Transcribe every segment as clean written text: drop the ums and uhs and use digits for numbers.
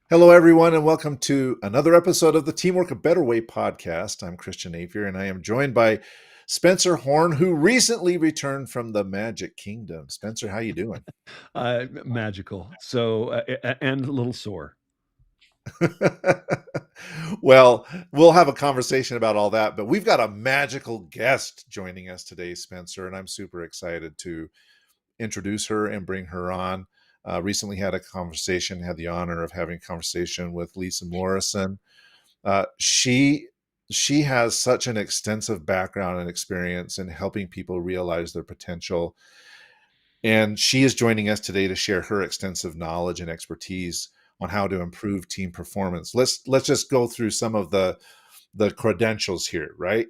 Hello, everyone, and welcome to another episode of the Teamwork a Better Way podcast. I'm Christian Avier, and I am joined by Spencer Horn, who recently returned from the Magic Kingdom. Spencer, how you doing? Magical. So, and a little sore. Well, we'll have a conversation about all that, but we've got a magical guest joining us today, Spencer, and I'm super excited to introduce her and bring her on. Recently had the honor of having a conversation with Lysa Morrison. She has such an extensive background and experience in helping people realize their potential, and she is joining us today to share her extensive knowledge and expertise on how to improve team performance. Let's just go through some of the credentials here, right?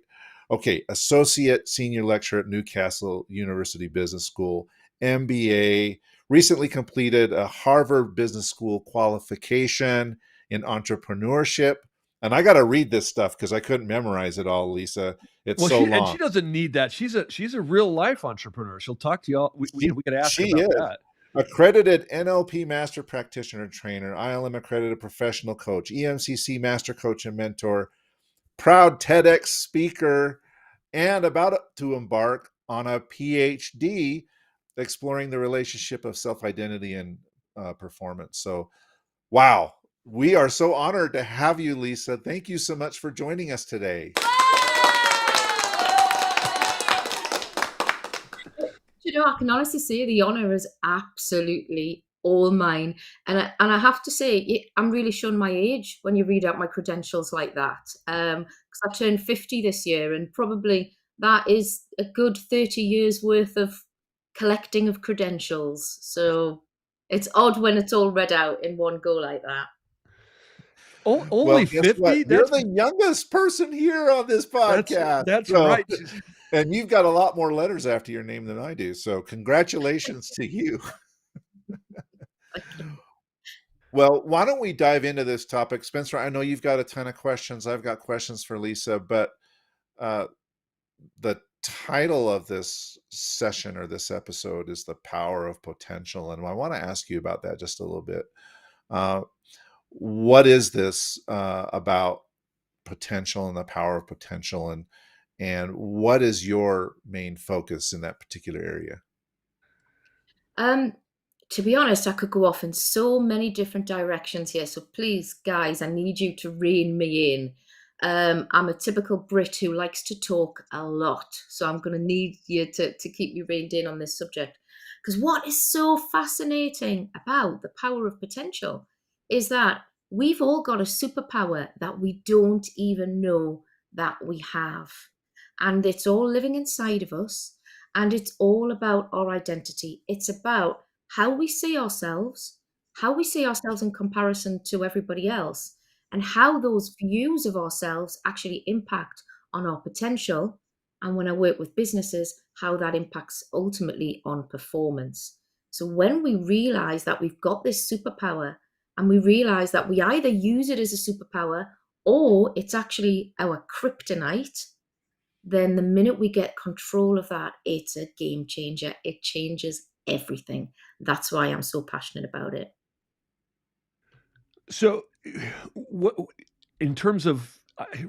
Okay, associate senior lecturer at Newcastle University Business School, MBA, recently completed a Harvard Business School qualification in entrepreneurship. And I got to read this stuff because I couldn't memorize it all, Lysa. It's Well, so she long. doesn't need that. She's a real life entrepreneur. She'll talk to y'all. We could ask her She about is that. accredited NLP master practitioner and trainer, ILM accredited professional coach, EMCC master coach and mentor, proud TEDx speaker, and about to embark on a PhD exploring the relationship of self identity and performance. So, wow, we are so honored to have you, Lysa. Thank you so much for joining us today. I can honestly say the honor is absolutely all mine. And I have to say, I'm really showing my age when you read out my credentials like that. Because I turned 50 this year, and probably that is a good 30 years worth of collecting of credentials. So it's odd when it's all read out in one go like that. Well, Only guess what? 50? You're the youngest person here on this podcast. That's So, right. and you've got a lot more letters after your name than I do. So, congratulations to you. Well, why don't we dive into this topic? Spencer, I know you've got a ton of questions. I've got questions for Lysa, but uh, the title of this session or this episode is The Power of Potential. And I want to ask you about that just a little bit. Uh, what is this about potential and the power of potential, and what is your main focus in that particular area? Um, to be honest, I could go off in so many different directions here. So please, guys, I need you to rein me in. I'm a typical Brit who likes to talk a lot. So I'm going to need you to keep me reined in on this subject. Because what is so fascinating about the power of potential is that we've all got a superpower that we don't even know that we have. And it's all living inside of us. And it's all about our identity. It's about how we see ourselves in comparison to everybody else, and how those views of ourselves actually impact on our potential. And when I work with businesses, how that impacts ultimately on performance. So when we realize that we've got this superpower, and we realize that we either use it as a superpower or it's actually our kryptonite, then the minute we get control of that, it's a game changer. It changes everything. That's why I'm so passionate about it. So, what in terms of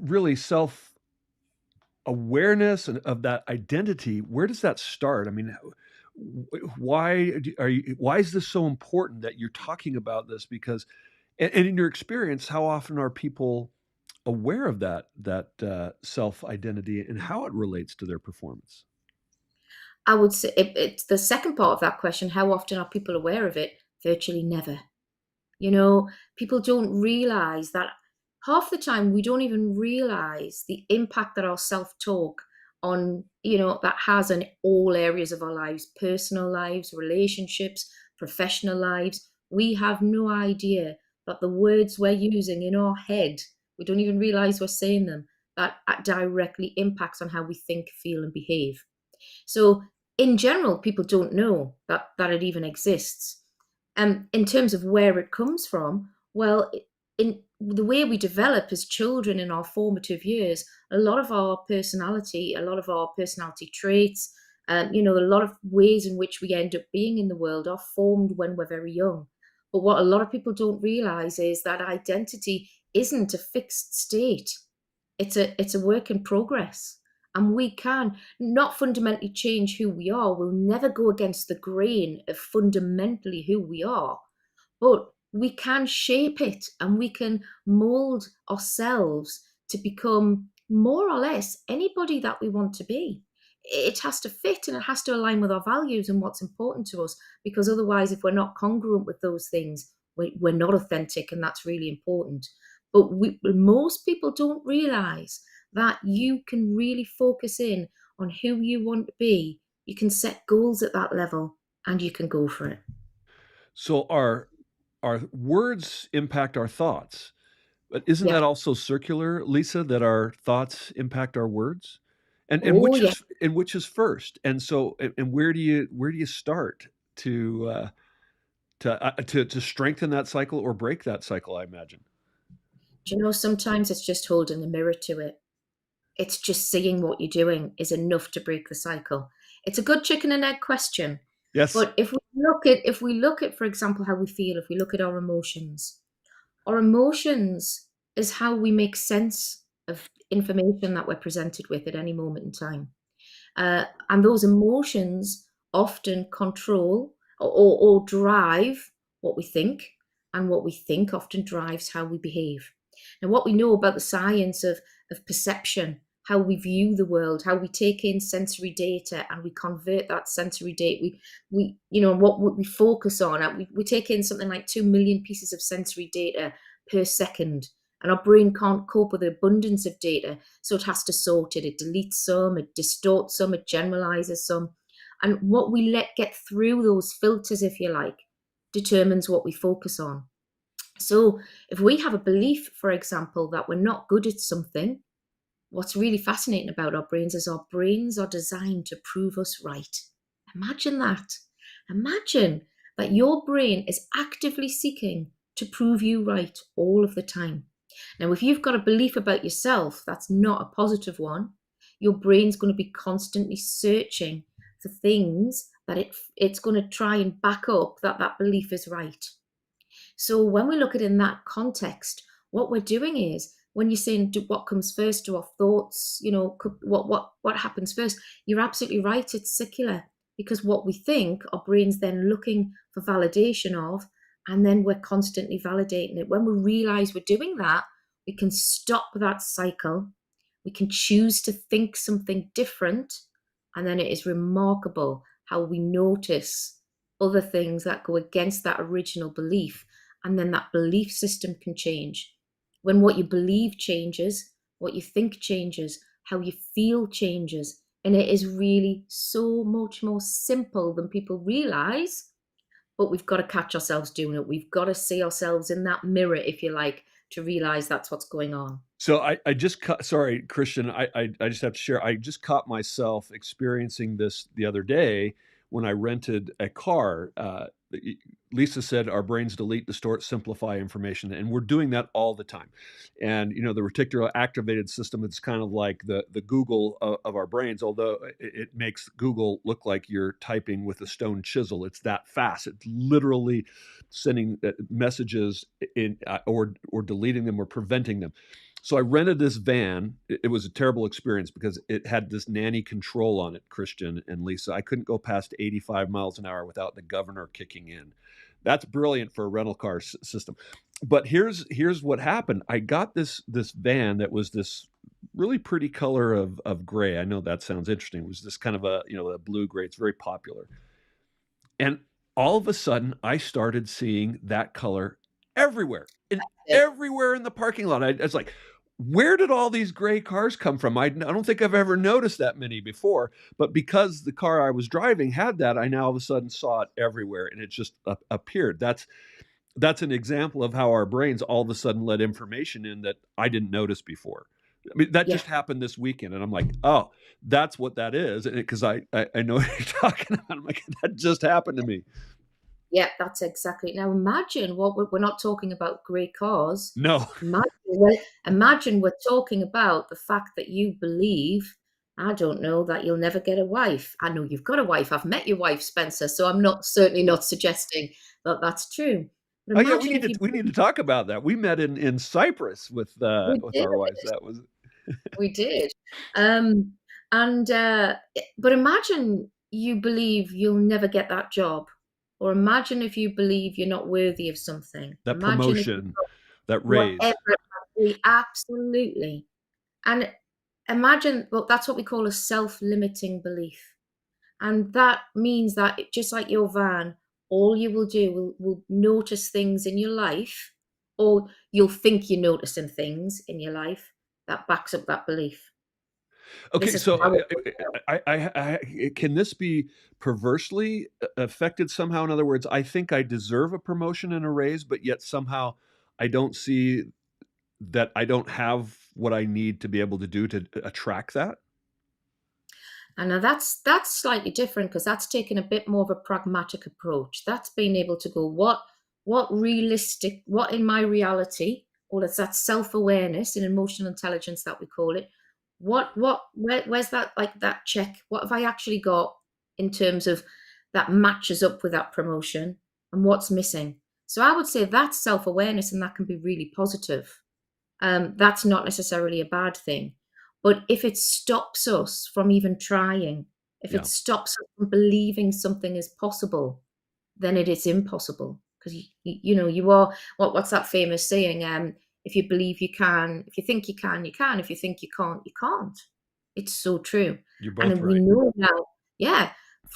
really self awareness and of that identity, where does that start? I mean, why is this so important that you're talking about this? Because, and in your experience, how often are people aware of that self identity and how it relates to their performance? I would say it's the second part of that question. How often are people aware of it? Virtually never. People don't realize that half the time we don't even realize the impact that our self-talk that has on all areas of our lives, personal lives, relationships, professional lives. We have no idea that the words we're using in our head, we don't even realize we're saying them, that directly impacts on how we think, feel, and behave. So in general, people don't know that it even exists. In terms of where it comes from, well, in the way we develop as children in our formative years, a lot of our personality, a lot of our personality traits, a lot of ways in which we end up being in the world are formed when we're very young. But what a lot of people don't realize is that identity isn't a fixed state. It's a work in progress. And we can not fundamentally change who we are. We'll never go against the grain of fundamentally who we are, but we can shape it and we can mold ourselves to become more or less anybody that we want to be. It has to fit and it has to align with our values and what's important to us, because otherwise, if we're not congruent with those things, we're not authentic, and that's really important. But most people don't realize that you can really focus in on who you want to be. You can set goals at that level and you can go for it. So our words impact our thoughts, but isn't Yeah. that also circular, Lisa, that our thoughts impact our words? And Oh, yeah. which is first? And so and where do you start to to strengthen that cycle or break that cycle, I imagine? Do you know, sometimes it's just holding a mirror to it. It's just seeing what you're doing is enough to break the cycle. It's a good chicken and egg question. Yes. But if we look at, for example, how we feel, if we look at our emotions is how we make sense of information that we're presented with at any moment in time. And those emotions often control or drive what we think, and what we think often drives how we behave. Now, what we know about the science of perception, how we view the world, how we take in sensory data and we convert that sensory data, what we focus on, we take in something like 2 million pieces of sensory data per second. And our brain can't cope with the abundance of data, so it has to sort it. It deletes some, it distorts some, it generalizes some. And what we let get through those filters, if you like, determines what we focus on. So if we have a belief, for example, that we're not good at something, what's really fascinating about our brains is our brains are designed to prove us right. Imagine that. Imagine that your brain is actively seeking to prove you right all of the time. Now, if you've got a belief about yourself that's not a positive one, your brain's going to be constantly searching for things that it's going to try and back up that that belief is right. So when we look at it in that context, what we're doing is, when you're saying what comes first, do our thoughts, what happens first? You're absolutely right. It's secular, because what we think, our brain's then looking for validation of, and then we're constantly validating it. When we realize we're doing that, we can stop that cycle. We can choose to think something different, and then it is remarkable how we notice other things that go against that original belief, and then that belief system can change. When what you believe changes, what you think changes, how you feel changes, and it is really so much more simple than people realize. But we've got to catch ourselves doing it. We've got to see ourselves in that mirror, if you like, to realize that's what's going on. So I just sorry, Christian, I just have to share. I just caught myself experiencing this the other day when I rented a car. Lisa said our brains delete, distort, simplify information, and we're doing that all the time. And the reticular activated system, it's kind of like the Google of our brains, although it makes Google look like you're typing with a stone chisel. It's that fast. It's literally sending messages in or deleting them or preventing them. So I rented this van. It was a terrible experience because it had this nanny control on it, Christian and Lisa. I couldn't go past 85 miles an hour without the governor kicking in. That's brilliant for a rental car system. But here's what happened. I got this van that was this really pretty color of gray. I know that sounds interesting. It was this kind of a blue gray. It's very popular. And all of a sudden, I started seeing that color everywhere, Yeah. everywhere in the parking lot. I was like, where did all these gray cars come from? I don't think I've ever noticed that many before, but because the car I was driving had that, I now all of a sudden saw it everywhere, and it just appeared. That's an example of how our brains all of a sudden let information in that I didn't notice before. I mean, that Yeah. just happened this weekend, and I'm like, oh, that's what that is, because I know what you're talking about. I'm like, that just happened to me. Yeah, that's exactly. Now imagine what we're not talking about great cars. No. Imagine we're talking about the fact that you believe, I don't know, that you'll never get a wife. I know you've got a wife. I've met your wife, Spencer, so I'm not certainly not suggesting that that's true. But Oh, yeah, imagine if you we need to talk about that. We met in Cyprus we with did. our wives. That was We did. Um, but imagine you believe you'll never get that job, or imagine if you believe you're not worthy of something. that Imagine if you promotion, that whatever raise. it might be, absolutely. And imagine, well, that's what we call a self-limiting belief. And that means that just like your van, all you will do will notice things in your life, or you'll think you're noticing things in your life that backs up that belief. This Okay, is so powerful. can this be perversely affected somehow? In other words, I think I deserve a promotion and a raise, but yet somehow I don't see that I don't have what I need to be able to do to attract that. And now that's slightly different because that's taken a bit more of a pragmatic approach. That's being able to go, what in my reality, or it's that self-awareness and emotional intelligence that we call it. Where's that, like, that check? What have I actually got in terms of that matches up with that promotion, and what's missing? So I would say that's self-awareness, and that can be really positive. That's not necessarily a bad thing. But if it stops us from even trying, if it Yeah, stops us from believing something is possible, then it is impossible. Because you know, you are, what's that famous saying? If you believe you can, if you think you can, you can. If you think you can't, you can't. It's so true. you're And both then we right. know now, yeah,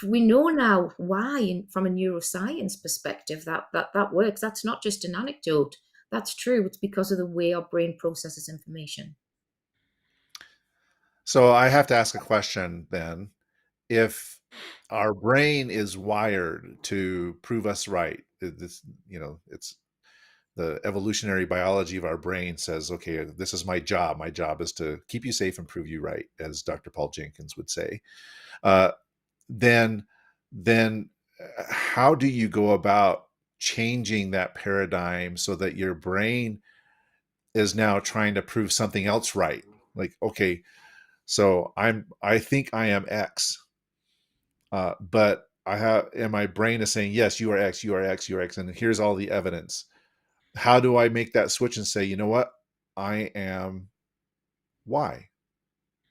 we know now why, from a neuroscience perspective, that works. That's not just an anecdote. That's true. It's because of the way our brain processes information. So I have to ask a question then. If our brain is wired to prove us right, this, it's the evolutionary biology of our brain says, okay, this is my job. My job is to keep you safe and prove you right, as Dr. Paul Jenkins would say. Uh, then, then, how do you go about changing that paradigm so that your brain is now trying to prove something else right? Like, okay, so I think I am X, but I have, and my brain is saying, yes, you are X, you are X, you are X, and here's all the evidence. How do I make that switch and say, you know what, I am Y?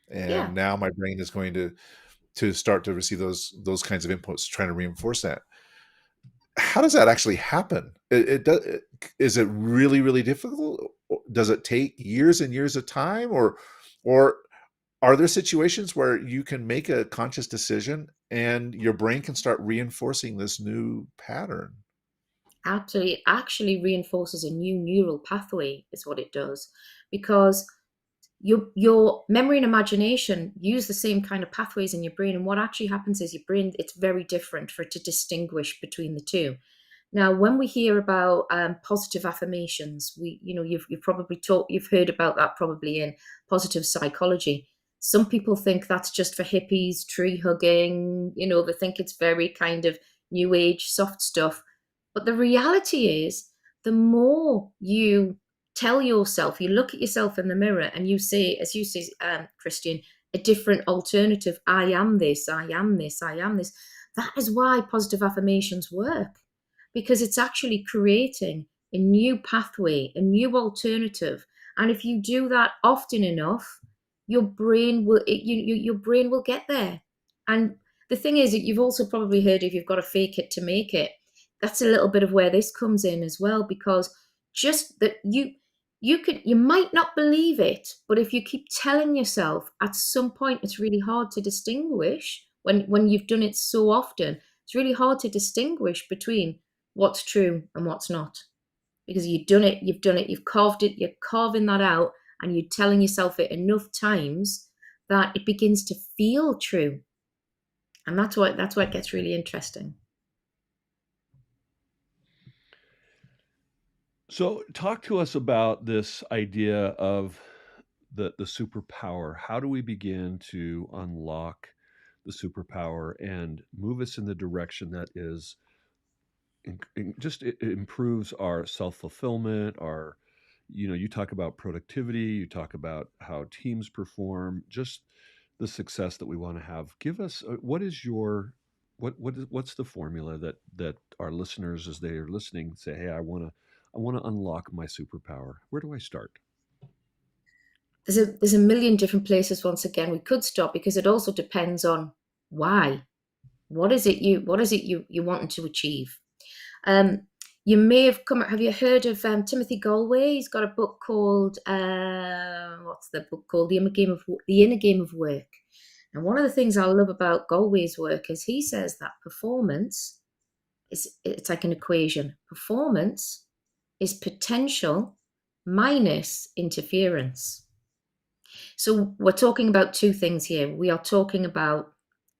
And Yeah, now my brain is going to start to receive those kinds of inputs, trying to reinforce that. How does that actually happen? It does. Is it really, really difficult? Does it take years and years of time, or are there situations where you can make a conscious decision and your brain can start reinforcing this new pattern? actually, it actually reinforces a new neural pathway, is what it does, because your memory and imagination use the same kind of pathways in your brain, and what actually happens is your brain, it's very different for it to distinguish between the two. Now, when we hear about positive affirmations, you've probably you've heard about that probably in positive psychology. Some people think that's just for hippies, tree hugging. They think it's very kind of new age soft stuff. But the reality is, the more you tell yourself, you look at yourself in the mirror and you say, as you say, Christian, a different alternative. I am this. I am this. I am this. That is why positive affirmations work, because it's actually creating a new pathway, a new alternative. And if you do that often enough, your brain will get there. And the thing is that you've also probably heard, if you've got to fake it to make it. That's a little bit of where this comes in as well, because just that you might not believe it, but if you keep telling yourself, at some point it's really hard to distinguish, when you've done it so often, it's really hard to distinguish between what's true and what's not, because you've carved it, you're carving that out, and you're telling yourself it enough times that it begins to feel true. And that's why it gets really interesting. So, talk to us about this idea of the superpower. How do we begin to unlock the superpower and move us in the direction that is just it improves our self fulfillment, our you talk about productivity, you talk about how teams perform, just the success that we want to have. Give us what is your What's the formula that our listeners, as they are listening, say, "Hey, I want to unlock my superpower. Where do I start?" There's a million different places once again we could stop, because it also depends on why. What is it you wanting to achieve? Um, you may have you heard of Timothy Galway? He's got a book called what's the book called? The Inner Game of Work. And one of the things I love about Galway's work is he says that performance it's like an equation. Performance is potential minus interference. So we're talking about two things here. We are talking about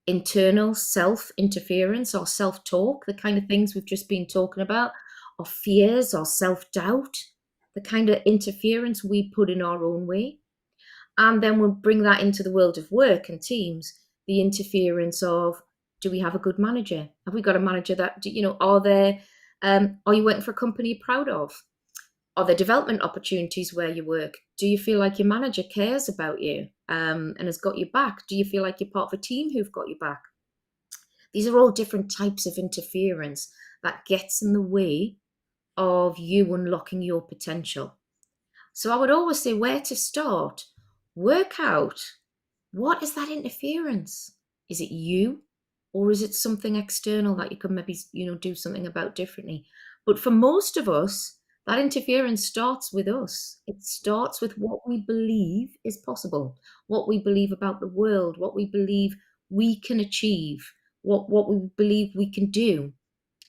internal self interference or self talk, the kind of things we've just been talking about, or fears or self doubt, the kind of interference we put in our own way. And then we'll bring that into the world of work and teams, the interference of, do we have a good manager? Have we got a manager that, are you working for a company you're proud of? Are there development opportunities where you work? Do you feel like your manager cares about you and has got your back? Do you feel like you're part of a team who've got your back? These are all different types of interference that gets in the way of you unlocking your potential. So I would always say where to start. Work out, what is that interference? Is it you, or is it something external that you can maybe do something about differently? But for most of us, that interference starts with us. It starts with what we believe is possible, what we believe about the world, what we believe we can achieve, what we believe we can do.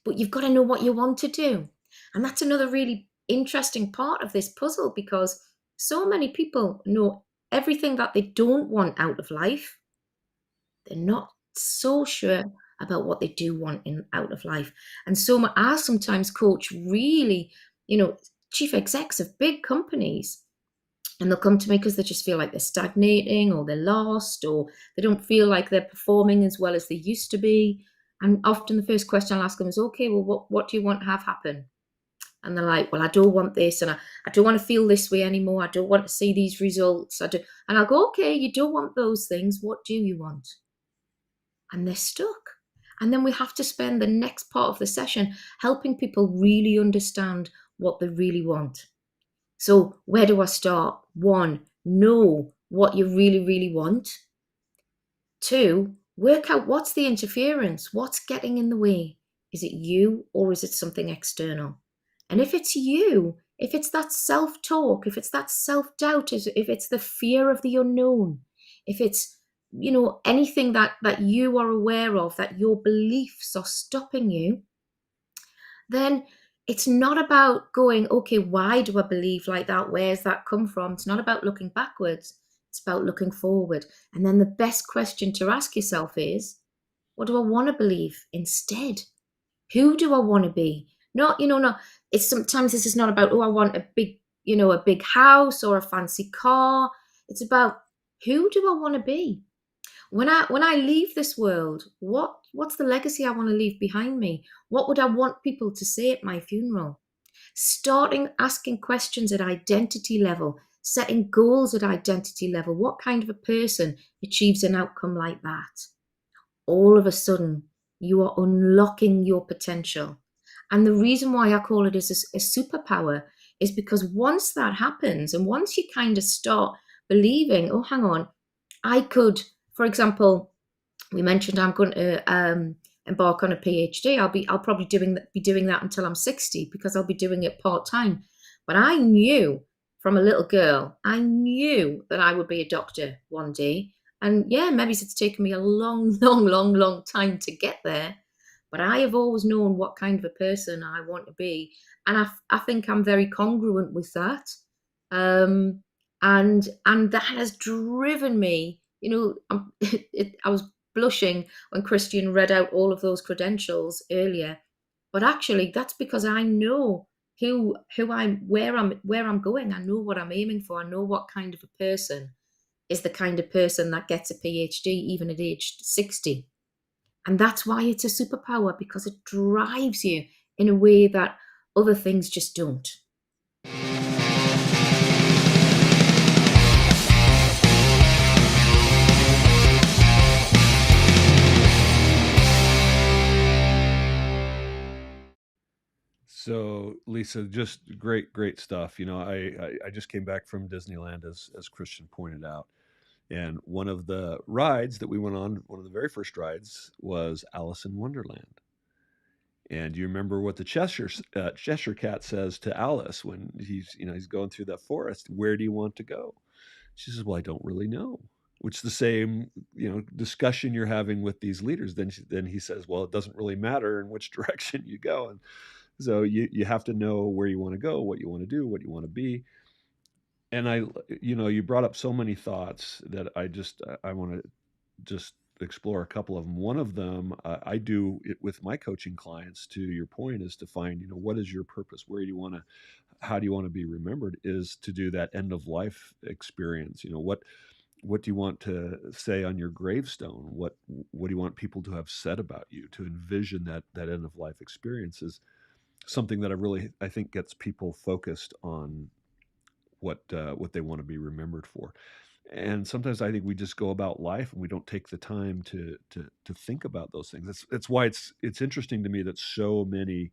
But you've got to know what you want to do. And that's another really interesting part of this puzzle, because so many people know everything that they don't want out of life. They're not so sure about what they do want out of life. And so I sometimes coach really, chief execs of big companies, and they'll come to me because they just feel like they're stagnating, or they're lost, or they don't feel like they're performing as well as they used to be. And often the first question I'll ask them is, okay, well, what do you want to have happen? And they're like, well, I don't want this, and I don't want to feel this way anymore. I don't want to see these results. And I'll go, okay, you don't want those things. What do you want? And they're stuck. And then we have to spend the next part of the session helping people really understand what they really want. So where do I start? 1, know what you really, really want. 2, work out what's the interference, what's getting in the way. Is it you, or is it something external? And if it's you, if it's that self-talk, if it's that self-doubt, if it's the fear of the unknown, if it's anything that you are aware of, that your beliefs are stopping you, then it's not about going, okay, why do I believe like that? Where's that come from? It's not about looking backwards. It's about looking forward. And then the best question to ask yourself is, what do I want to believe instead? Who do I want to be? Not, it's sometimes this is not about, I want a big house or a fancy car. It's about, who do I want to be? When I leave this world, what's the legacy I want to leave behind me? What would I want people to say at my funeral? Starting asking questions at identity level, setting goals at identity level. What kind of a person achieves an outcome like that? All of a sudden, you are unlocking your potential. And the reason why I call it a superpower is because once that happens, and once you kind of start believing, oh, hang on, I could, for example, we mentioned I'm going to embark on a PhD. I'll probably be doing that until I'm 60, because I'll be doing it part-time. But I knew from a little girl, I knew that I would be a doctor one day. And yeah, maybe it's taken me a long, long, long, long time to get there. But I have always known what kind of a person I want to be. And I think I'm very congruent with that. And that has driven me, I was blushing when Christian read out all of those credentials earlier. But actually, that's because I know where I'm going. I know what I'm aiming for. I know what kind of a person is the kind of person that gets a PhD even at age 60. And that's why it's a superpower, because it drives you in a way that other things just don't. So, Lisa, just great stuff. I just came back from Disneyland, as Christian pointed out, and one of the rides that we went on, one of the very first rides, was Alice in Wonderland. And you remember what the Cheshire Cat says to Alice when he's going through that forest. Where do you want to go? She says, "Well, I don't really know." Which is the same, discussion you're having with these leaders. Then he says, "Well, it doesn't really matter in which direction you go." And so you have to know where you want to go, what you want to do, what you want to be. And you brought up so many thoughts that I want to just explore a couple of them. One of them, I do it with my coaching clients. To your point, is to find, what is your purpose? Where do you want to? How do you want to be remembered? Is to do that end of life experience. What do you want to say on your gravestone? What do you want people to have said about you? To envision that end of life experience is something that I think gets people focused on what they want to be remembered for. And sometimes I think we just go about life and we don't take the time to think about those things. That's why it's interesting to me that so many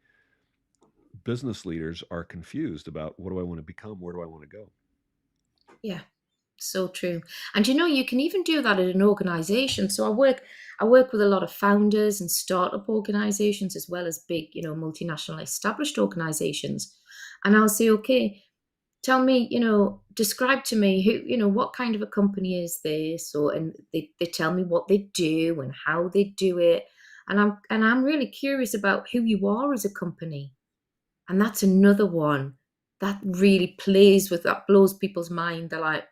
business leaders are confused about, what do I want to become? Where do I want to go? Yeah, so true. And you can even do that at an organization. So I work with a lot of founders and startup organizations as well as big, multinational established organizations. And I'll say, okay, tell me, describe to me what kind of a company is this? And they tell me what they do and how they do it. And I'm really curious about who you are as a company. And that's another one that really plays with that, blows people's mind. They're like,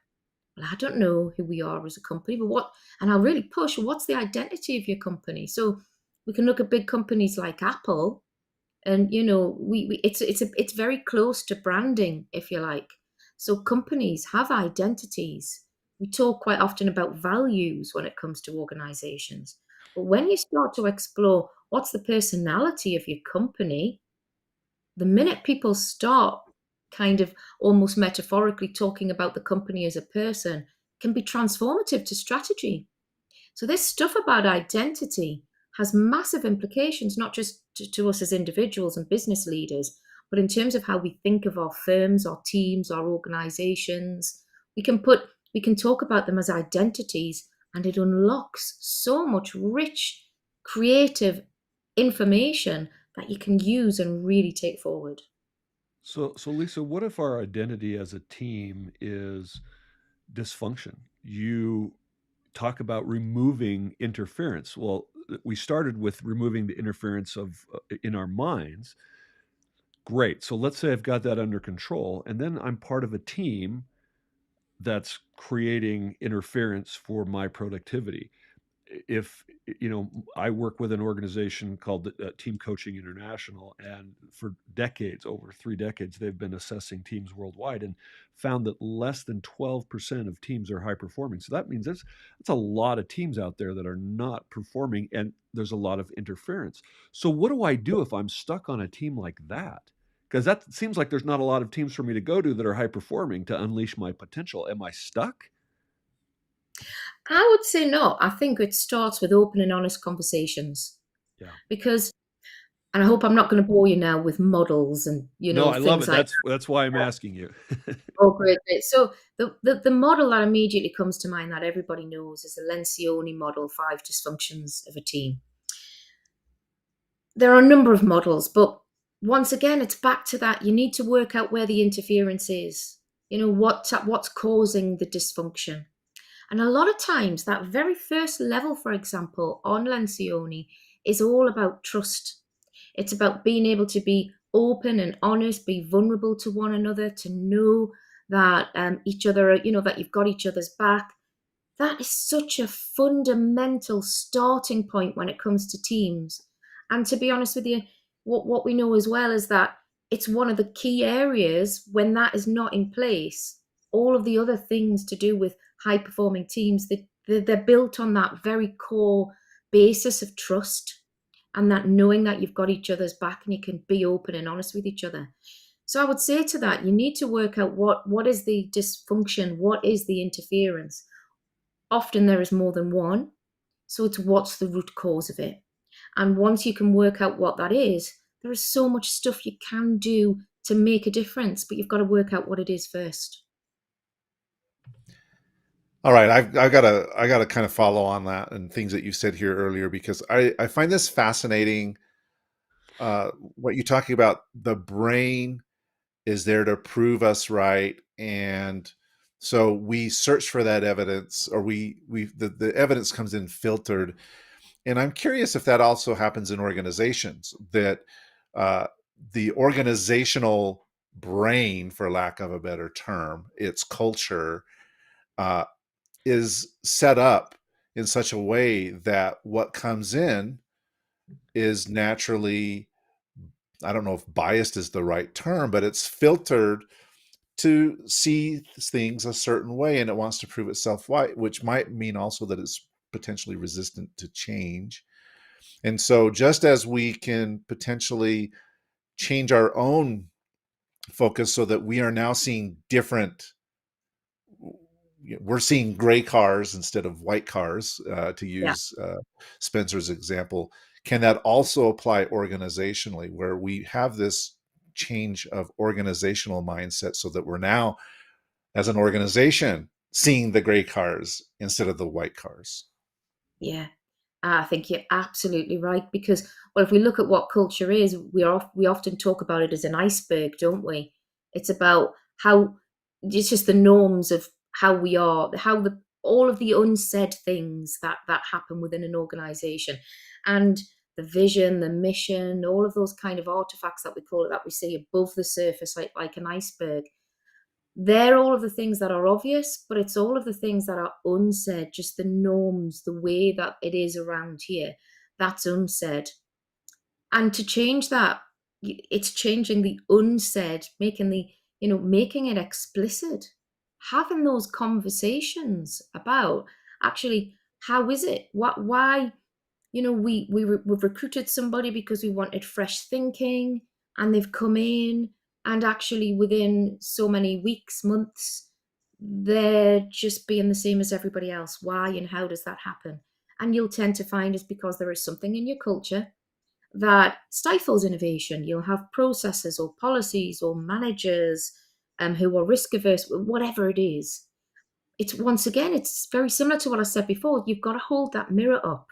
well, I don't know who we are as a company, but and I'll really push, what's the identity of your company? So we can look at big companies like Apple, and it's very close to branding, if you like. So companies have identities. We talk quite often about values when it comes to organizations. But when you start to explore what's the personality of your company, the minute people start kind of almost metaphorically talking about the company as a person, can be transformative to strategy. So this stuff about identity has massive implications, not just to us as individuals and business leaders, but in terms of how we think of our firms, our teams, our organizations. We can talk about them as identities, and it unlocks so much rich, creative information that you can use and really take forward. So Lisa, what if our identity as a team is dysfunction? You talk about removing interference. Well, we started with removing the interference of in our minds. Great. So let's say I've got that under control, and then I'm part of a team that's creating interference for my productivity. If I work with an organization called Team Coaching International, and for decades, over 3 decades, they've been assessing teams worldwide and found that less than 12% of teams are high performing. So that means that's a lot of teams out there that are not performing, and there's a lot of interference. So what do I do if I'm stuck on a team like that? Because that seems like there's not a lot of teams for me to go to that are high performing to unleash my potential. Am I stuck? I would say no. I think it starts with open and honest conversations, Yeah. because, and I hope I'm not going to bore you now with models and No, I love things it. like That's why I'm that. asking you. Oh, great, great. So the model that immediately comes to mind that everybody knows is the Lencioni model, five dysfunctions of a team. There are a number of models, but once again, it's back to that. You need to work out where the interference is. What's causing the dysfunction. And a lot of times, that very first level, for example, on Lencioni, is all about trust. It's about being able to be open and honest, be vulnerable to one another, to know that each other, that you've got each other's back. That is such a fundamental starting point when it comes to teams. And to be honest with you, what we know as well is that it's one of the key areas. When that is not in place, all of the other things to do with high performing teams, they're built on that very core basis of trust, and that knowing that you've got each other's back and you can be open and honest with each other. So I would say to that, you need to work out what is the dysfunction, what is the interference. Often there is more than one. So it's what's the root cause of it. And once you can work out what that is, There is so much stuff you can do to make a difference, but you've got to work out what it is first. All right, I gotta kind of follow on that and things that you said here earlier because I find this fascinating. What you're talking about, the brain is there to prove us right, and so we search for that evidence, or the evidence comes in filtered. And I'm curious if that also happens in organizations, that uh, the organizational brain, for lack of a better term, its culture, uh, is set up in such a way that what comes in is naturally, I don't know if biased is the right term, but it's filtered to see things a certain way, and it wants to prove itself right, which might mean also that it's potentially resistant to change. And so, just as we can potentially change our own focus so that we are now seeing different, we're seeing gray cars instead of white cars, to Yeah. use Spencer's example. Can that also apply organizationally, where we have this change of organizational mindset so that we're now, as an organization, seeing the gray cars instead of the white cars? Yeah. I think you're absolutely right because, well, if we look at what culture is, we often talk about it as an iceberg, don't we? It's about how it's just the norms of how we are, how the all of the unsaid things that happen within an organization, and the vision, the mission, all of those kind of artifacts that we call it that we see above the surface, like an iceberg. They're all of the things that are obvious, but it's all of the things that are unsaid, just the norms, the way that it is around here. That's unsaid. And to change that, it's changing the unsaid, making it explicit. Having those conversations about actually how is it? Why we've recruited somebody because we wanted fresh thinking, and they've come in, and actually within so many weeks, months, they're just being the same as everybody else. Why and how does that happen? And you'll tend to find it's because there is something in your culture that stifles innovation. You'll have processes or policies or managers who are risk averse, whatever it is. It's once again, it's very similar to what I said before. You've got to hold that mirror up.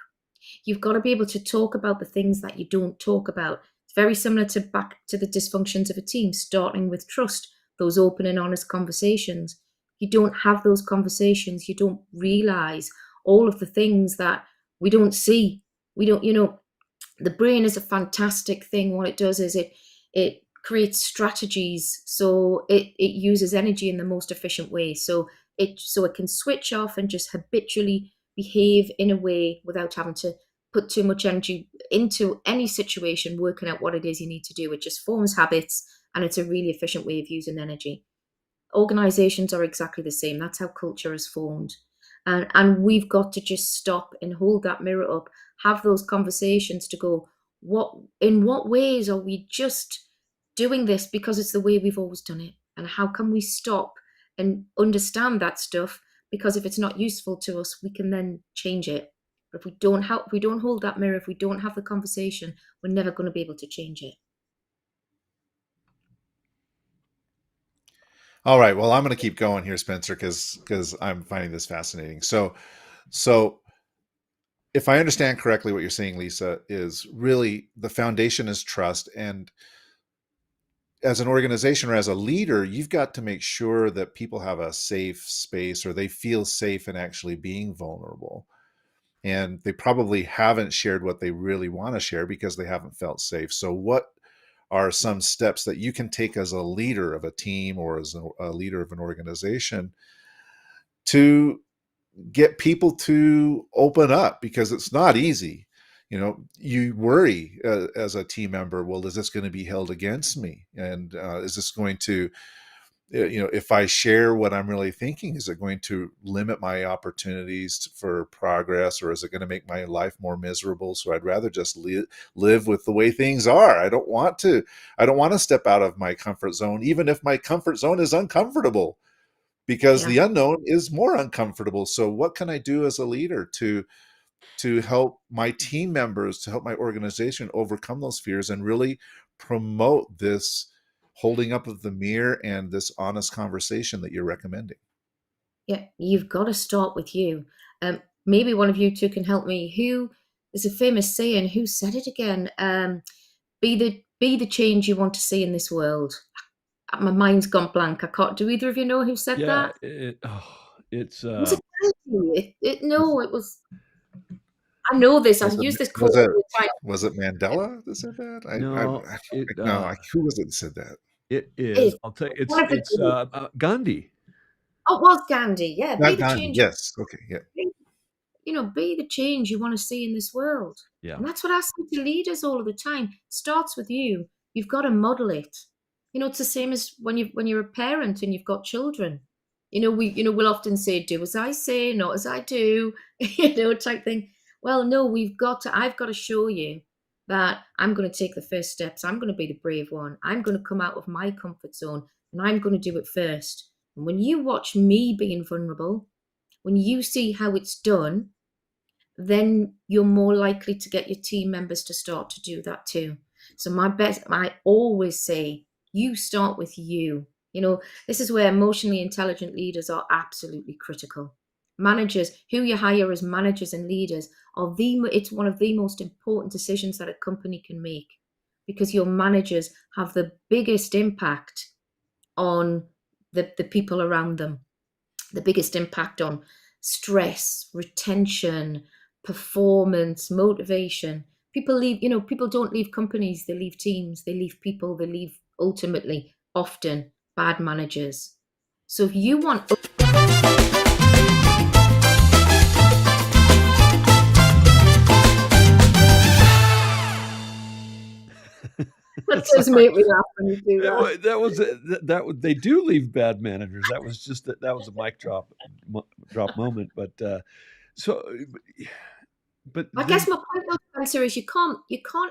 You've got to be able to talk about the things that you don't talk about. It's very similar to back to the dysfunctions of a team, starting with trust, those open and honest conversations. You don't have those conversations, you don't realize all of the things that we don't see. We don't, the brain is a fantastic thing. What it does is it creates strategies, so it uses energy in the most efficient way. So it can switch off and just habitually behave in a way without having to put too much energy into any situation working out what it is you need to do. It just forms habits, and it's a really efficient way of using energy. Organizations are exactly the same. That's how culture is formed. And we've got to just stop and hold that mirror up, have those conversations to go, in what ways are we just doing this because it's the way we've always done it? And how can we stop and understand that stuff? Because if it's not useful to us, we can then change it. But if we don't hold that mirror, if we don't have the conversation, we're never going to be able to change it. All right, well, I'm going to keep going here, Spencer, because I'm finding this fascinating. So if I understand correctly, what you're saying, Lisa, is really the foundation is trust. And as an organization or as a leader, you've got to make sure that people have a safe space, or they feel safe in actually being vulnerable. And they probably haven't shared what they really want to share because they haven't felt safe. So, what are some steps that you can take as a leader of a team, or as a leader of an organization, to get people to open up? Because it's not easy. You worry, as a team member, well, is this going to be held against me? And is this going to, if I share what I'm really thinking, is it going to limit my opportunities for progress, or is it going to make my life more miserable? So I'd rather just live with the way things are. I don't want to step out of my comfort zone, even if my comfort zone is uncomfortable, because Yeah. the unknown is more uncomfortable. So what can I do as a leader to to help my team members, to help my organization overcome those fears and really promote this holding up of the mirror and this honest conversation that you're recommending? Yeah, you've got to start with you. Maybe one of you two can help me. Who is a famous saying? Who said it again? Be the change you want to see in this world. My mind's gone blank. I can't. Do either of you know who said Yeah, that? it's Was it Gandhi? Was No, it was. I know this. I was it use this quote was it all the time. was it Mandela that said that? no, I it no, who was it that said that? it is. It's I'll tell you, one of the it's two. Gandhi. Oh, it was Gandhi. Yeah, be Not the Gandhi. change. Yes. Okay. Yeah. Be the change you want to see in this world. Yeah. And that's what I say to leaders all of the time. It starts with you. You've got to model it. It's the same as when you're a parent and you've got children. We'll often say, do as I say, not as I do, type thing. Well, no, I've got to show you that I'm going to take the first steps. I'm going to be the brave one. I'm going to come out of my comfort zone and I'm going to do it first. And when you watch me being vulnerable, when you see how it's done, then you're more likely to get your team members to start to do that too. So I always say, you start with you. This is where emotionally intelligent leaders are absolutely critical. Managers, who you hire as managers and leaders, it's one of the most important decisions that a company can make, because your managers have the biggest impact on the people around them, the biggest impact on stress, retention, performance, motivation. People don't leave companies, they leave teams, they leave people, they leave ultimately, often, bad managers. So if you want, that does Sorry. make me laugh when you do that. That was they do leave bad managers. That was just that was a mic drop moment. But so, but I guess then my point, though, Spencer, is you can't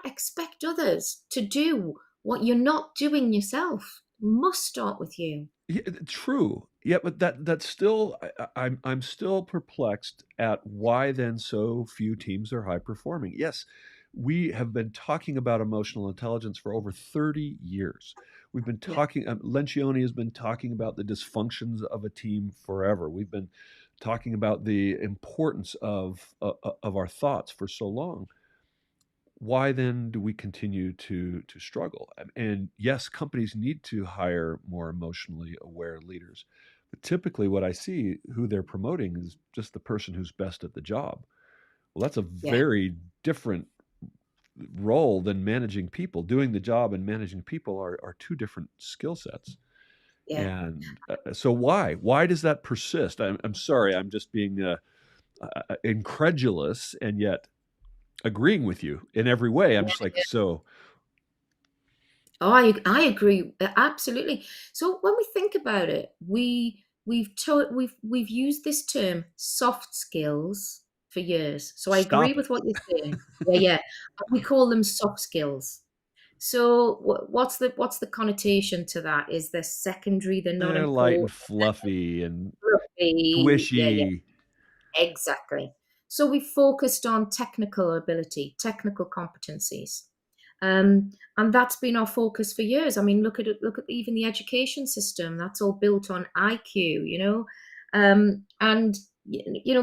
expect others to do what you're not doing yourself. It must start with you. yeah, true. Yeah, but that's still I'm still perplexed at why then so few teams are high performing. Yes, we have been talking about emotional intelligence for over 30 years. We've been Yeah, talking. Lencioni has been talking about the dysfunctions of a team forever. We've been talking about the importance of our thoughts for so long. Why then do we continue to struggle? And yes, companies need to hire more emotionally aware leaders, but typically what I see who they're promoting is just the person who's best at the job. Well, that's a yeah, very different role than managing people. Doing the job and managing people are two different skill sets. yeah. And so why does that persist? I'm sorry, I'm just being incredulous and yet agreeing with you in every way. I'm just like, so Oh, I agree, absolutely. So when we think about it, we've used this term soft skills for years. So I agree stop it. with what you're saying. Yeah, yeah. We call them soft skills. So what's the connotation to that? Is they're secondary? They're not They're light and important? fluffy and Fluffy. Yeah, yeah. squishy. Exactly. So we focused on technical ability, technical competencies. And that's been our focus for years. I mean, look at even the education system. That's all built on IQ. And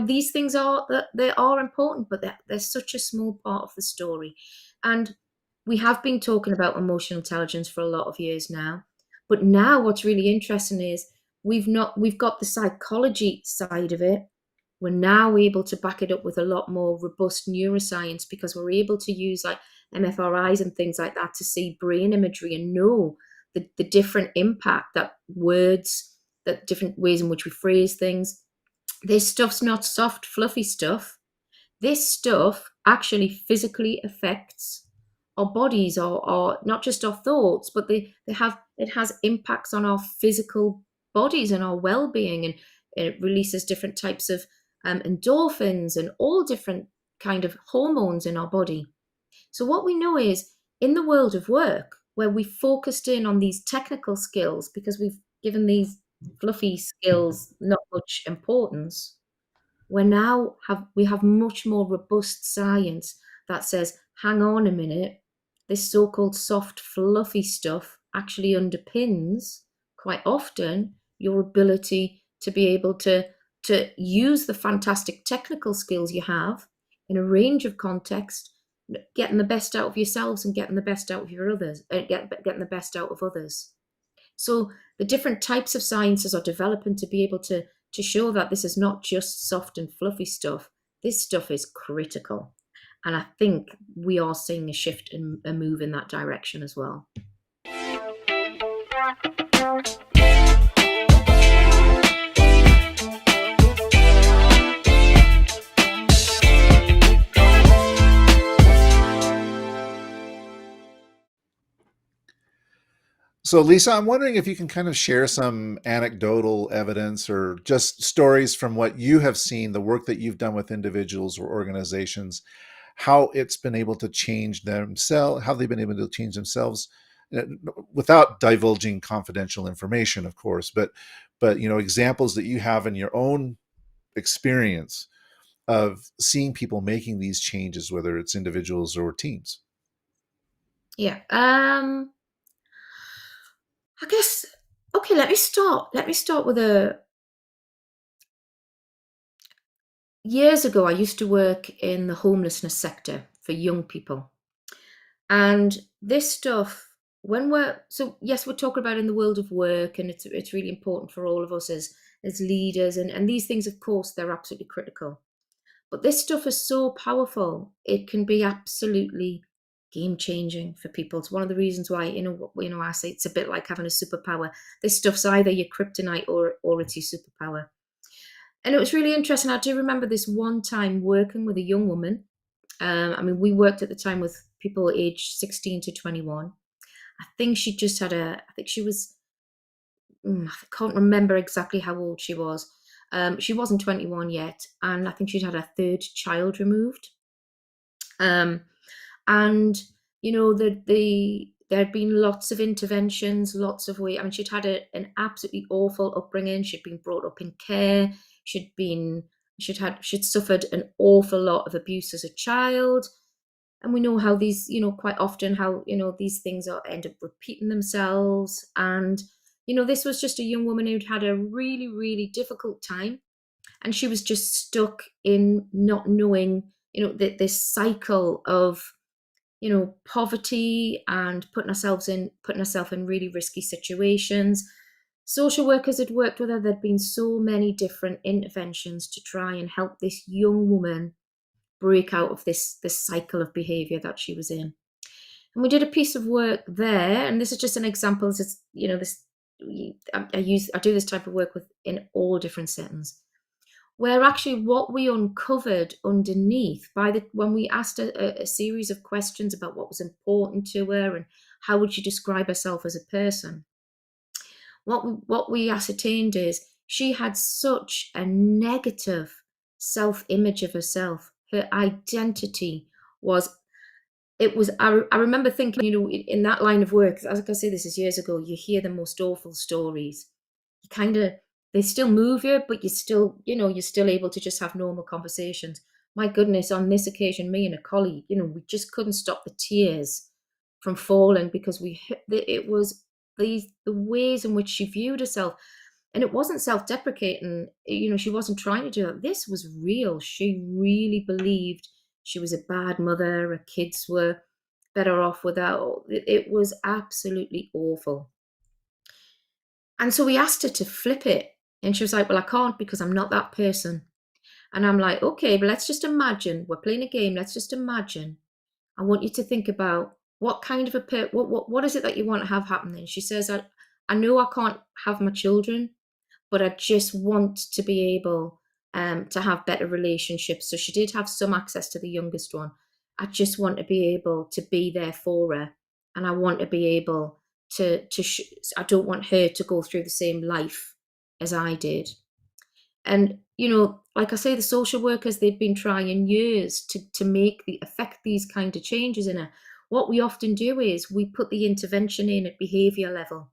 these things they are important, but they're such a small part of the story. And we have been talking about emotional intelligence for a lot of years now. But now what's really interesting is we've got the psychology side of it. We're now able to back it up with a lot more robust neuroscience, because we're able to use like MFRIs and things like that to see brain imagery and know the different impact that words, that different ways in which we phrase things. This stuff's not soft, fluffy stuff. This stuff actually physically affects our bodies, or not just our thoughts, but it has impacts on our physical bodies and our well-being, and it releases different types of endorphins and all different kind of hormones in our body. So what we know is, in the world of work, where we focused in on these technical skills because we've given these fluffy skills not much importance, we have much more robust science that says, hang on a minute, this so-called soft, fluffy stuff actually underpins quite often your ability to be able to use the fantastic technical skills you have in a range of contexts, getting the best out of yourselves and getting the best out of your others, getting the best out of others. So the different types of sciences are developing to be able to show that this is not just soft and fluffy stuff. This stuff is critical. And I think we are seeing a shift and a move in that direction as well. So, Lisa, I'm wondering if you can kind of share some anecdotal evidence or just stories from what you have seen, the work that you've done with individuals or organizations, how it's been able to change themselves, how they've been able to change themselves, uh, without divulging confidential information, of course, but examples that you have in your own experience of seeing people making these changes, whether it's individuals or teams. Yeah. I guess, okay, let me start. Let me start with a years ago I used to work in the homelessness sector for young people. And this stuff, when we're so yes, we're talking about in the world of work, and it's really important for all of us as leaders, and these things, of course, they're absolutely critical. But this stuff is so powerful; it can be absolutely game changing for people. It's one of the reasons why I say it's a bit like having a superpower. This stuff's either your kryptonite or it's your superpower. And it was really interesting. I do remember this one time working with a young woman. I mean, we worked at the time with people aged 16 to 21. I think she just had I think she was, I can't remember exactly how old she was. She wasn't 21 yet. And I think she'd had her third child removed. Um, and, there had been lots of interventions, lots of way. I mean, she'd had an absolutely awful upbringing. She'd been brought up in care. She'd suffered an awful lot of abuse as a child. And we know how these, quite often how, these things end up repeating themselves. And, this was just a young woman who'd had a really, really difficult time. And she was just stuck in not knowing, this cycle of, poverty and putting herself in really risky situations. Social workers had worked with her. There'd been so many different interventions to try and help this young woman break out of this cycle of behavior that she was in. And we did a piece of work there, and this is just an example. This is, this I do this type of work with in all different settings, where actually what we uncovered underneath when we asked a series of questions about what was important to her and how would she describe herself as a person, what we ascertained is she had such a negative self-image of herself. Her identity was it was I remember thinking, in that line of work, as I say, this is years ago, you hear the most awful stories. You kind of They still move you, but you're still able to just have normal conversations. My goodness, on this occasion, me and a colleague, we just couldn't stop the tears from falling because it was the ways in which she viewed herself. And it wasn't self-deprecating, she wasn't trying to do that. This was real. She really believed she was a bad mother. Her kids were better off without. It was absolutely awful. And so we asked her to flip it. And she was like, well, I can't because I'm not that person. And I'm like, okay, but let's just imagine we're playing a game. Let's just imagine. I want you to think about what kind of what is it that you want to have happen. And she says, I know I can't have my children, but I just want to be able to have better relationships. So she did have some access to the youngest one. I just want to be able to be there for her, and I want to be able I don't want her to go through the same life as I did. And like I say, the social workers, they'd been trying years to affect these kind of changes in her. What we often do is we put the intervention in at behavior level.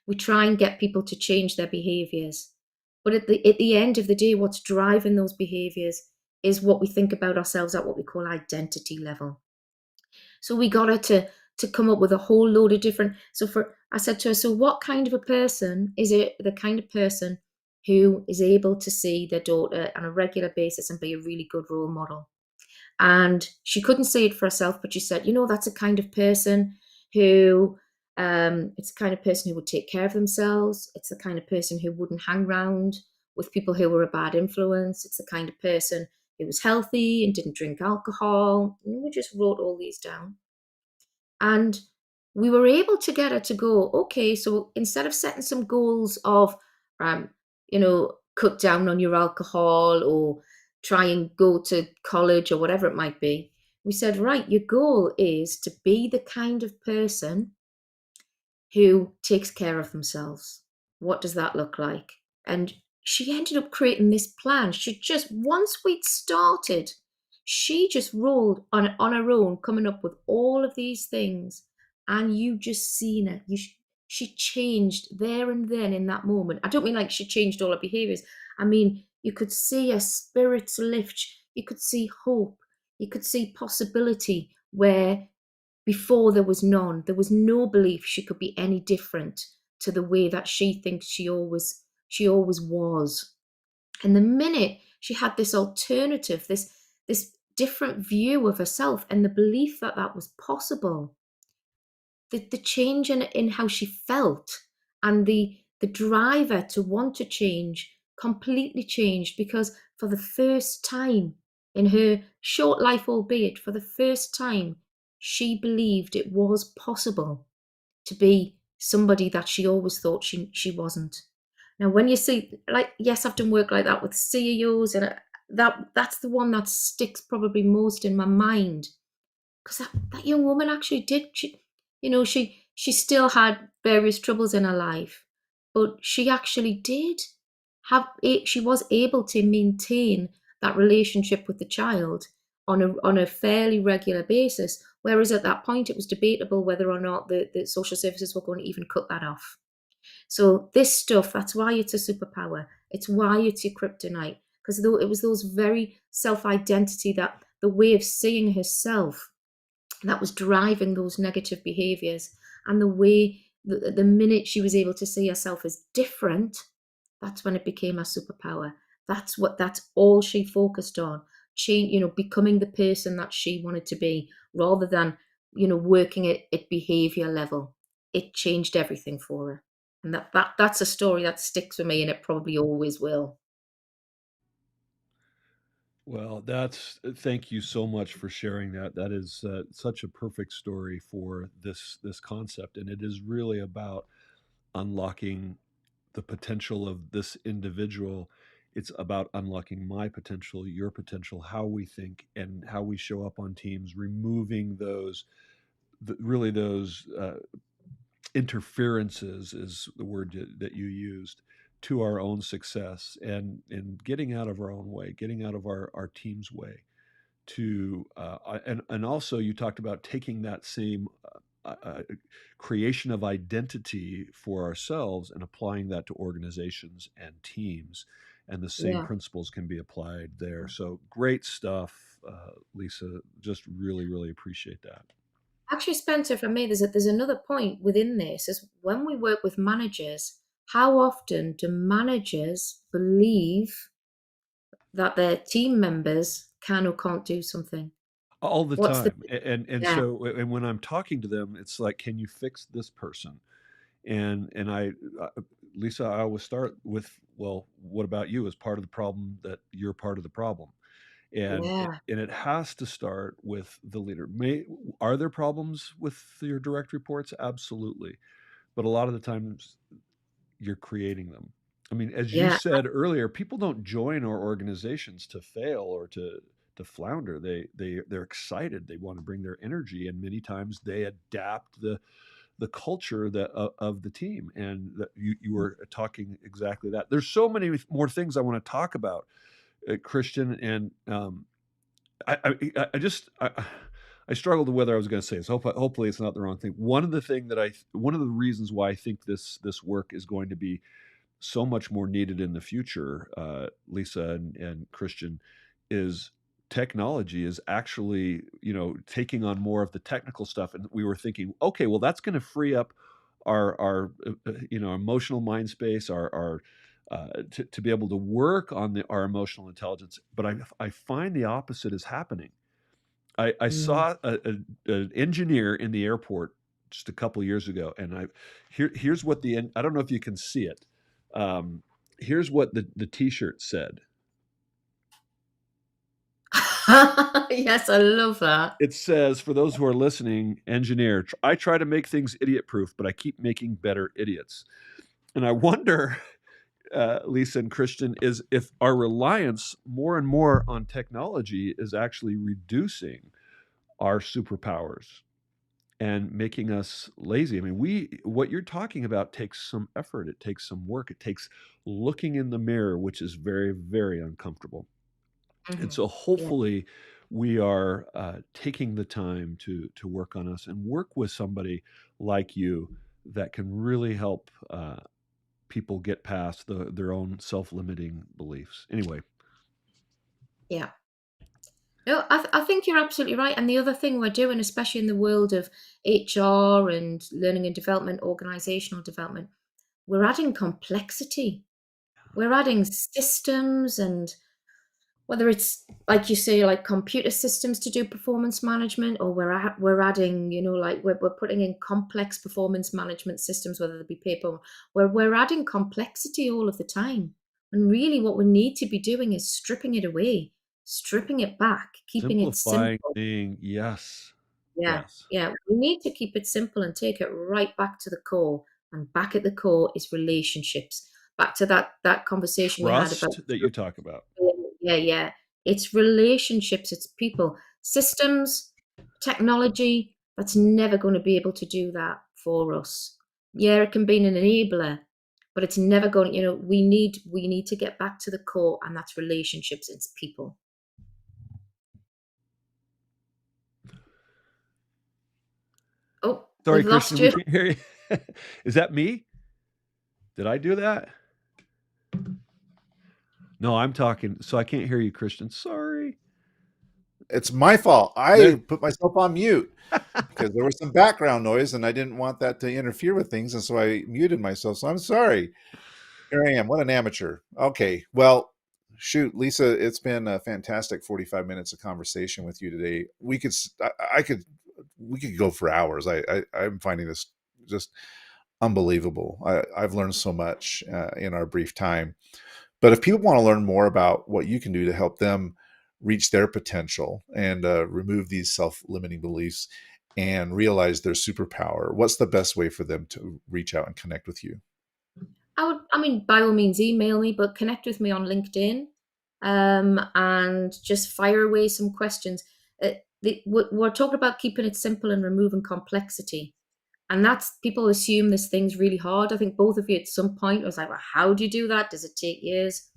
We try and get people to change their behaviors. But at the end of the day, what's driving those behaviors is what we think about ourselves at what we call identity level. So we got her to come up with a whole load of different. So for I said to her, so what kind of a person is it? The kind of person who is able to see their daughter on a regular basis and be a really good role model. And she couldn't see it for herself, but she said, that's a kind of person who, it's the kind of person who would take care of themselves. It's the kind of person who wouldn't hang around with people who were a bad influence. It's the kind of person who was healthy and didn't drink alcohol. And we just wrote all these down. And we were able to get her to go, okay, so instead of setting some goals of, um, cut down on your alcohol or try and go to college or whatever it might be, we said, right, your goal is to be the kind of person who takes care of themselves. What does that look like? And she ended up creating this plan. She just, once we'd started, she just rolled on her own, coming up with all of these things. And you just seen it. She changed there and then in that moment. I don't mean like she changed all her behaviors. I mean, you could see her spirits lift. You could see hope. You could see possibility where before there was none. There was no belief she could be any different to the way that she thinks she always was. And the minute she had this alternative, this different view of herself and the belief that that was possible, the change in how she felt and the driver to want to change completely changed, because for the first time in her short life, albeit for the first time, she believed it was possible to be somebody that she always thought she wasn't. Now, when you see, like, yes, I've done work like that with CEOs, and that's the one that sticks probably most in my mind, because that young woman actually did. She still had various troubles in her life, but she actually did she was able to maintain that relationship with the child on a fairly regular basis. Whereas at that point, it was debatable whether or not the social services were going to even cut that off. So this stuff, that's why it's a superpower. It's why it's your kryptonite. Because it was those very self-identity, that the way of seeing herself, that was driving those negative behaviors. And the way, the minute she was able to see herself as different, that's when it became a superpower. That's all she focused on. Becoming the person that she wanted to be, rather than, working at behavior level. It changed everything for her. And that's a story that sticks with me, and it probably always will. Well, thank you so much for sharing that. That is such a perfect story for this concept, and it is really about unlocking the potential of this individual. It's about unlocking my potential, your potential, how we think and how we show up on teams, removing really those interferences is the word that you used, to our own success, and getting out of our own way, getting out of our team's way, to and also you talked about taking that same creation of identity for ourselves and applying that to organizations and teams, and the same Yeah. principles can be applied there. So great stuff, Lysa. Just really, really appreciate that. Actually, Spencer, for me, there's another point within this, is when we work with managers, how often do managers believe that their team members can or can't do something? All the What's the time. And Yeah, so and when I'm talking to them, it's like, can you fix this person? And Lisa, I always start with, well, what about you? As part of the problem, that you're part of the problem. yeah, And it has to start with the leader. Are there problems with your direct reports? Absolutely. But a lot of the times you're creating them. I mean, as you yeah, said earlier, people don't join our organizations to fail or to flounder. They're excited. They want to bring their energy, and many times they adapt the culture of the team. And that you were talking exactly that. There's so many more things I want to talk about, Christian, and I just I struggled with whether I was going to say this. Hopefully, it's not the wrong thing. One of the reasons why I think this work is going to be so much more needed in the future, Lysa and Christian, is technology is actually, taking on more of the technical stuff. And we were thinking, okay, well, that's going to free up our emotional mind space, to be able to work on our emotional intelligence. But I find the opposite is happening. I Mm. saw an engineer in the airport just a couple years ago, and here's what I don't know if you can see it. Um, Here's what the T-shirt said. Yes, I love that. It says, for those who are listening, engineer, I try to make things idiot proof, but I keep making better idiots. And I wonder, Lysa and Christian, is if our reliance more and more on technology is actually reducing our superpowers and making us lazy. I mean, what you're talking about takes some effort. It takes some work. It takes looking in the mirror, which is very, very uncomfortable. And Mhm. so Yeah, hopefully we are taking the time to work on us and work with somebody like you that can really help people get past their own self-limiting beliefs. Anyway, yeah. No, I think you're absolutely right. And the other thing we're doing, especially in the world of HR and learning and development, organizational development, we're adding complexity. We're adding systems, and whether it's like you say, like computer systems to do performance management, or we're adding, like we're putting in complex performance management systems, whether they be paper, where we're adding complexity all of the time. And really, what we need to be doing is stripping it away, stripping it back, keeping it simplifying simple. being, yes, Yeah, yes. yeah. We need to keep it simple and take it right back to the core. And back at the core is relationships. Back to that conversation we had about. Trust that you talk about. Yeah, yeah. It's relationships, it's people. Systems, technology, that's never going to be able to do that for us. Yeah, it can be an enabler, but it's never going, we need to get back to the core, and that's relationships, it's people. Oh, Sorry, we've lost Christian, we you. can't hear you. Is that me? Did I do that? No, I'm talking, so I can't hear you, Christian. Sorry. It's my fault. There. I put myself on mute because there was some background noise and I didn't want that to interfere with things. And so I muted myself. So I'm sorry. Here I am. What an amateur. Okay. Well, shoot, Lysa, it's been a fantastic 45 minutes of conversation with you today. We could go for hours. I'm finding this just unbelievable. I've learned so much in our brief time. But if people want to learn more about what you can do to help them reach their potential and remove these self-limiting beliefs and realize their superpower, what's the best way for them to reach out and connect with you? I mean, by all means, email me, but connect with me on LinkedIn, and just fire away some questions. We're talking about keeping it simple and removing complexity. And that's, people assume this thing's really hard. I think both of you at some point was like, well, how do you do that? Does it take years?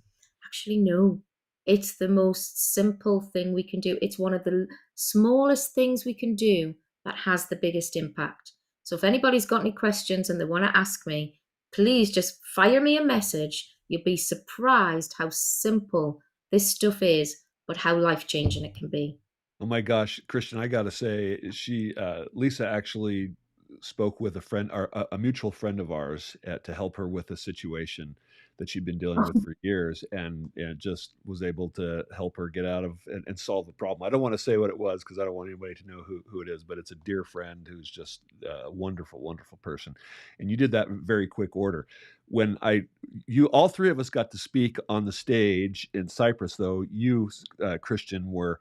Actually, no. It's the most simple thing we can do. It's one of the smallest things we can do that has the biggest impact. So if anybody's got any questions and they want to ask me, please just fire me a message. You'll be surprised how simple this stuff is, but how life changing it can be. Oh my gosh, Christian, I gotta say, Lysa actually spoke with a friend, or a mutual friend of ours, to help her with a situation that she'd been dealing with for years, and just was able to help her get out of and solve the problem. I don't want to say what it was because I don't want anybody to know who it is, but it's a dear friend who's just a wonderful, wonderful person. And you did that in very quick order. When all three of us got to speak on the stage in Cyprus, though, you, Christian, were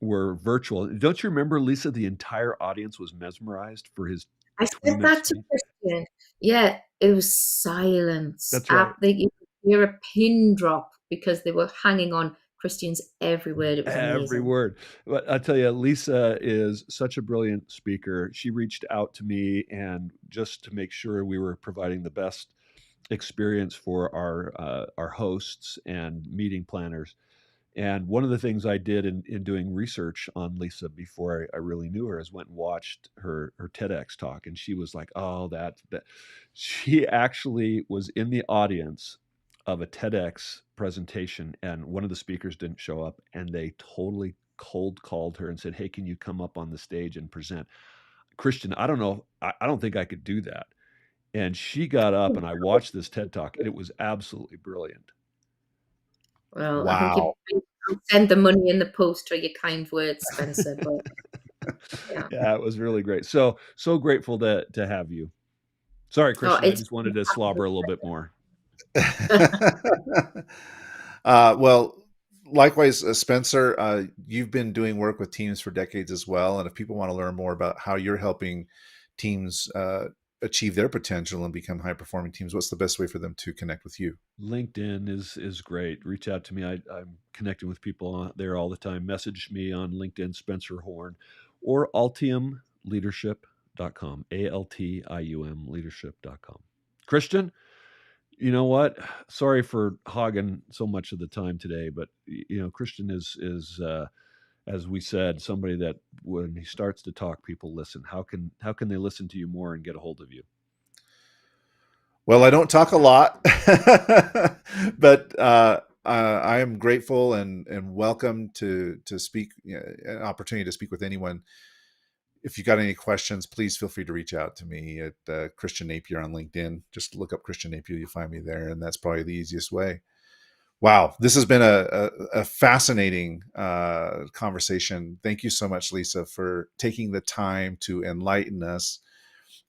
virtual. Don't you remember, Lysa? The entire audience was mesmerized for his I 20-minute said that to speech. Christian. Yeah, it was silence. That's right. You could hear a pin drop because they were hanging on Christian's every word. It was Every amazing. word. But I tell you, Lysa is such a brilliant speaker. She reached out to me, and just to make sure we were providing the best experience for our hosts and meeting planners, And one of the things I did in doing research on Lysa before I really knew her is went and watched her TEDx talk, and she was like, "Oh, that." She actually was in the audience of a TEDx presentation, and one of the speakers didn't show up, and they totally cold called her and said, "Hey, can you come up on the stage and present?" Christian, I don't know, I don't think I could do that. And she got up, and I watched this TED talk, and it was absolutely brilliant. Well, I think Wow. you send the money in the post for your kind words, Spencer. But yeah, Yeah, it was really great. So grateful to have you. Sorry, oh, Christian, I it's just wanted to slobber a little bit more. Well, likewise, Spencer, you've been doing work with teams for decades as well. And if people want to learn more about how you're helping teams achieve their potential and become high performing teams, what's the best way for them to connect with you? LinkedIn is great. Reach out to me. I'm connecting with people there all the time. Message me on LinkedIn, Spencer Horn, or altiumleadership.com, Altium leadership.com. Christian, you know what? Sorry for hogging so much of the time today, but Christian is as we said, somebody that when he starts to talk, people listen. How can they listen to you more and get a hold of you? Well, I don't talk a lot, but I am grateful and welcome to speak, an opportunity to speak with anyone. If you got any questions, please feel free to reach out to me at Christian Napier on LinkedIn. Just look up Christian Napier, you'll find me there, and that's probably the easiest way. Wow, this has been a fascinating conversation. Thank you so much, Lysa, for taking the time to enlighten us.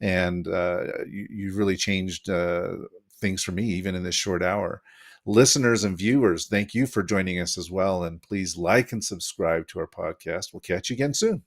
And you really changed things for me, even in this short hour. Listeners and viewers, thank you for joining us as well. And please like and subscribe to our podcast. We'll catch you again soon.